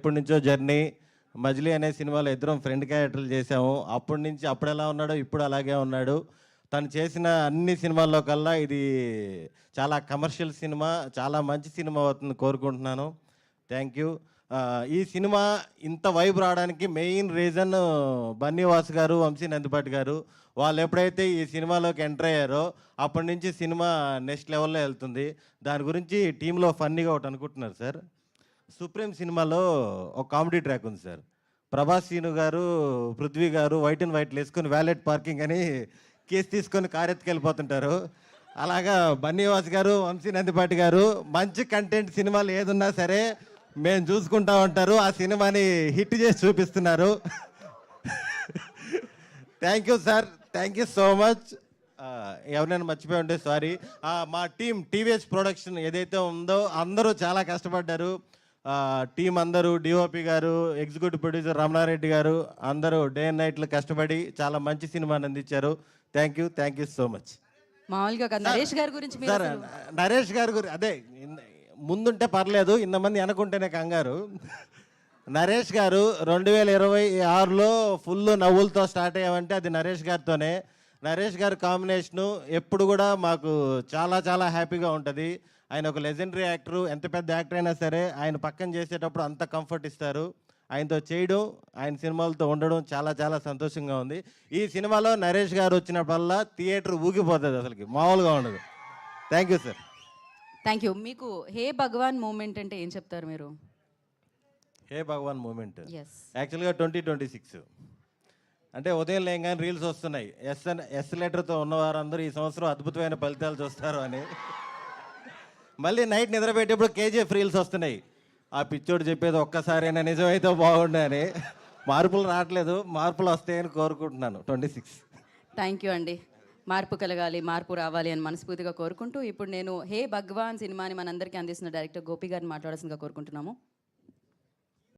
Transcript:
ఎప్పటి నుంచో జర్నీ. మజిలీ అనే సినిమాలో ఇద్దరం ఫ్రెండ్ క్యారెక్టర్లు చేసాము. అప్పటి నుంచి అప్పుడు ఎలా ఉన్నాడో ఇప్పుడు అలాగే ఉన్నాడు. తను చేసిన అన్ని సినిమాల్లో కల్లా ఇది చాలా కమర్షియల్ సినిమా, చాలా మంచి సినిమా అవుతుంది కోరుకుంటున్నాను. Thank you. ఈ సినిమా ఇంత వైబ్ రావడానికి మెయిన్ రీజన్ బన్నీవాస్ గారు, వంశీ నందిపాటి గారు. వాళ్ళు ఎప్పుడైతే ఈ సినిమాలోకి ఎంటర్ అయ్యారో అప్పటి నుంచి సినిమా నెక్స్ట్ లెవెల్లో వెళ్తుంది. దాని గురించి టీంలో ఫన్నీగా ఒకటి అనుకుంటున్నారు సార్. సుప్రీం సినిమాలో ఒక కామెడీ ట్రాక్ ఉంది సార్. ప్రభాస్ సీను గారు, పృథ్వీ గారు వైట్ అండ్ వైట్లు వేసుకొని వ్యాలెట్ పార్కింగ్ అని కేసు తీసుకొని కారు ఎత్తుకెళ్ళిపోతుంటారు. అలాగా బన్నీవాస్ గారు, వంశీ నందిపాటి గారు మంచి కంటెంట్ సినిమాలు ఏదున్నా సరే మేము చూసుకుంటా ఉంటారు. ఆ సినిమాని హిట్ చేసి చూపిస్తున్నారు. Thank you sir, thank you so much. ఎవరైనా మర్చిపోయి ఉంటే సారీ. మా టీం టీవీఎస్ ప్రొడక్షన్ ఏదైతే ఉందో అందరూ చాలా కష్టపడ్డారు. టీం అందరూ, డిఓపి గారు, ఎగ్జిక్యూటివ్ ప్రొడ్యూసర్ రమణారెడ్డి గారు అందరూ డే అండ్ నైట్లు కష్టపడి చాలా మంచి సినిమాని అందించారు. Thank you so much. మామూలుగా నరేష్ గారి గురించి సార్, నరేష్ గారి గురించి అదే ముందుంటే పర్లేదు, ఇంతమంది వెనకుంటేనే కంగారు. నరేష్ గారు 2026లో ఫుల్ నవ్వులతో స్టార్ట్ అయ్యామంటే అది నరేష్ గారితోనే. నరేష్ గారి కాంబినేషను ఎప్పుడు కూడా మాకు చాలా చాలా హ్యాపీగా ఉంటుంది. ఆయన ఒక లెజెండరీ యాక్టరు. ఎంత పెద్ద యాక్టర్ అయినా సరే ఆయన పక్కన చేసేటప్పుడు అంత కంఫర్ట్ ఇస్తారు. ఆయనతో చేయడం, ఆయన సినిమాలతో ఉండడం చాలా చాలా సంతోషంగా ఉంది. ఈ సినిమాలో నరేష్ గారు వచ్చినప్పుడల్లా థియేటర్ ఊగిపోతుంది, అసలుకి మామూలుగా ఉండదు. Thank you sir. Thank you. మీకు హే భగవాన్ మూమెంట్ అంటే ఏం చెప్తారు మీరు? హే భగవాన్ మూమెంట్ ఎస్, యాక్చువల్గా 2026 అంటే ఉదయం లేగానే రీల్స్ వస్తున్నాయి. ఎస్ లెటర్తో ఉన్నవారందరూ ఈ సంవత్సరం అద్భుతమైన ఫలితాలు చూస్తారు అని. మళ్ళీ నైట్ నిద్రపెట్టేప్పుడు కేజీఎఫ్ రీల్స్ వస్తున్నాయి. ఆ పిచ్చోడు చెప్పేది ఒక్కసారైనా నిజమైతే బాగుండు అని. మార్పులు రావట్లేదు, మార్పులు వస్తాయని కోరుకుంటున్నాను 26. థ్యాంక్ యూ అండి. మార్పు కలగాలి, మార్పు రావాలి అని మనస్ఫూర్తిగా కోరుకుంటూ ఇప్పుడు నేను హే భగవాన్ సినిమాని మనందరికీ అందిస్తున్న డైరెక్టర్ గోపి గారిని మాట్లాడాల్సిందిగా కోరుకుంటున్నాము.